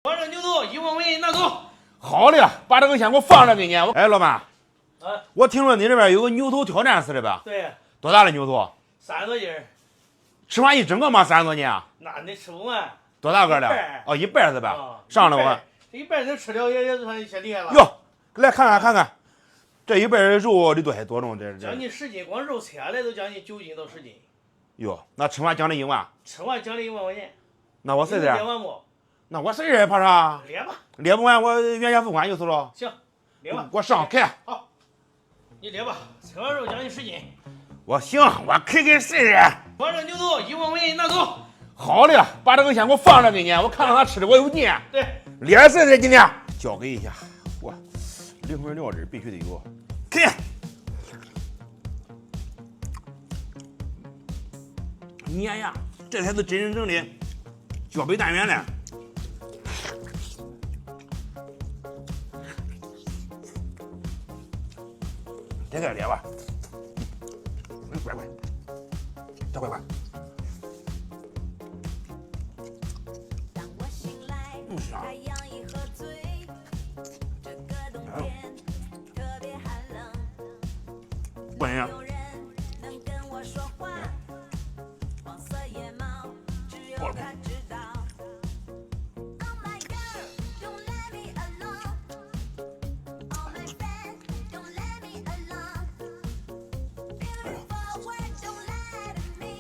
我这牛肚1万块钱拿走。好的，把这个先给我放着给你。哎，老板，啊，我听说你这边有个牛头挑战似的呗？对，多大的牛头30多斤。吃完一整个吗？30多斤啊？那你吃不完。多大个的？哦，一半是吧？上了我。一半能吃了也算些厉害了。哟，来看看，这一半肉得多重？这将近10斤，光肉切下来都将近9斤到10斤。哟，那吃完奖励1万？吃完奖励1万块钱。那我试试。列完不？那我试试，怕啥？列吧。列不完我原价付款就是了。行，列吧。给我上开。好，你列吧。吃完肉将近10斤。我行，我可以给试试。我这牛肚1万块钱拿走。好的，把这个先给我放着给你，我看看他吃的我有劲。对，列试试今天。交给一下，我灵魂料汁必须得有。看，粘呀，这才是真正的脚背蛋圆呢。这个列吧，乖，这乖。香。过瘾。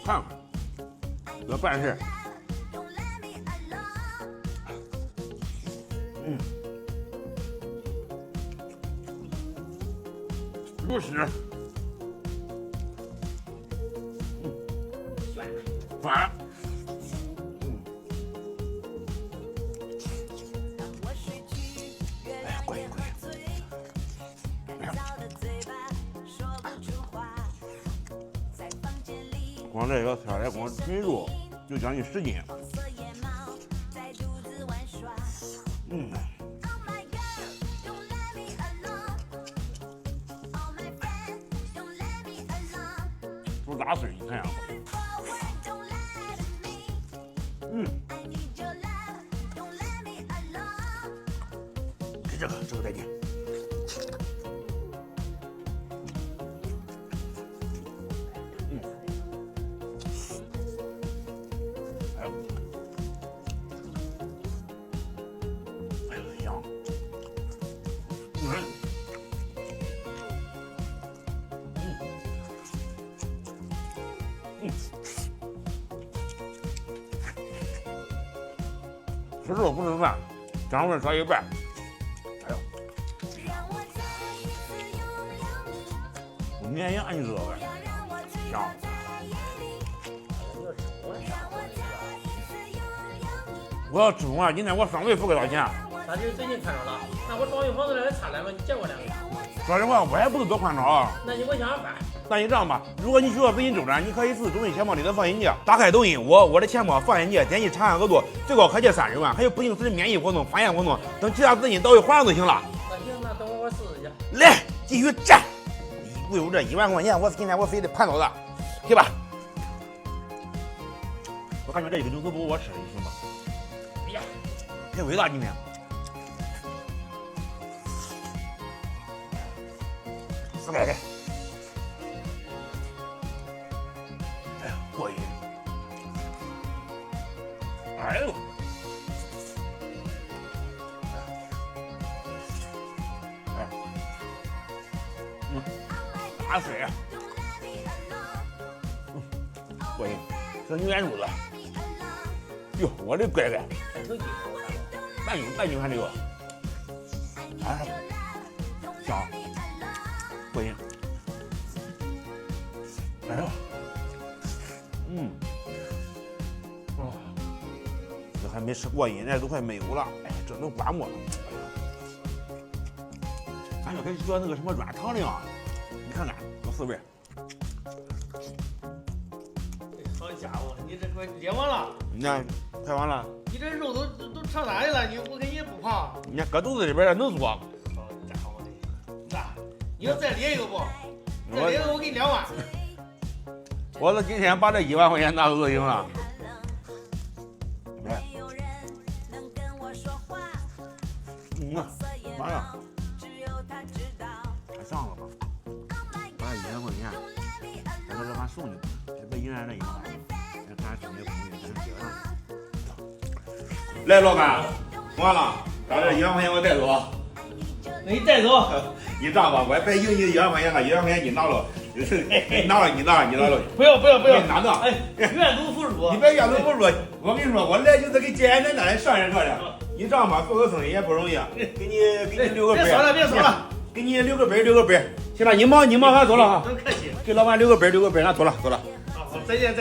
看，这办事。如实。酸。哎呀，过瘾。光这个下来，光纯肉就将近10斤。猪杂碎，你看呀。给这个再点。哎呦香。吃肉不吃饭，掌味少一半。哎呦，绵羊你知道吧？香。我要吃中啊！今天我双倍付给他钱。那就是最近看着了。那我装修房子来差2个，你见过2个？说实话，我也不是多看着啊。那你给我想想办。那你这样吧，如果你需要资金周转，你可以自抖音钱包里的放心界，打开抖音我的钱包放心界，点击长按额度，最高可借30万，还有不定时的免疫活动、返现活动，等其他资金到位还上就行了。那行，那等我试试去。来，继续战！为有这1万块钱，今天我非得盘到的，去吧。我感觉这一个牛头不我吃的行吧？哎呀，太伟大今天。4块钱。哎呀，过瘾！哎呦！哎，打水。过瘾，这牛眼珠子。哟，我的乖乖！半斤还得有。哎，香。过瘾。哎呦，这还没吃过瘾呢，都快没有了。哎，这都刮沫了。咱就可以学那个什么软糖的啊，你看看多滋味。好家伙，你这快列完了。你看，快完了。你这肉都上哪里了？我看你也不胖。你看搁肚子里边能做。好家伙的，那你要再列一个不？再列一个我给你2万。我这今天把这1万块钱拿走就行了。完了，太上了吧？把100块钱，咱这还送你，这被银安这银行，咱看送你朋友，咱结上。来，老板，完了，把这100块钱我带走。那你带走。你账吧，我白赢你100块钱了，100块钱你拿了，你拿了。不要，拿着。哎，愿赌服输。你别愿赌服输，我跟你说，我来就是给简简单单上一课的。你知道吗？做个生意也不容易，给你留个本。别说了，给你留个本。行了，你忙，俺走了哈。真客气。给老板留个本，俺走了。好，再见。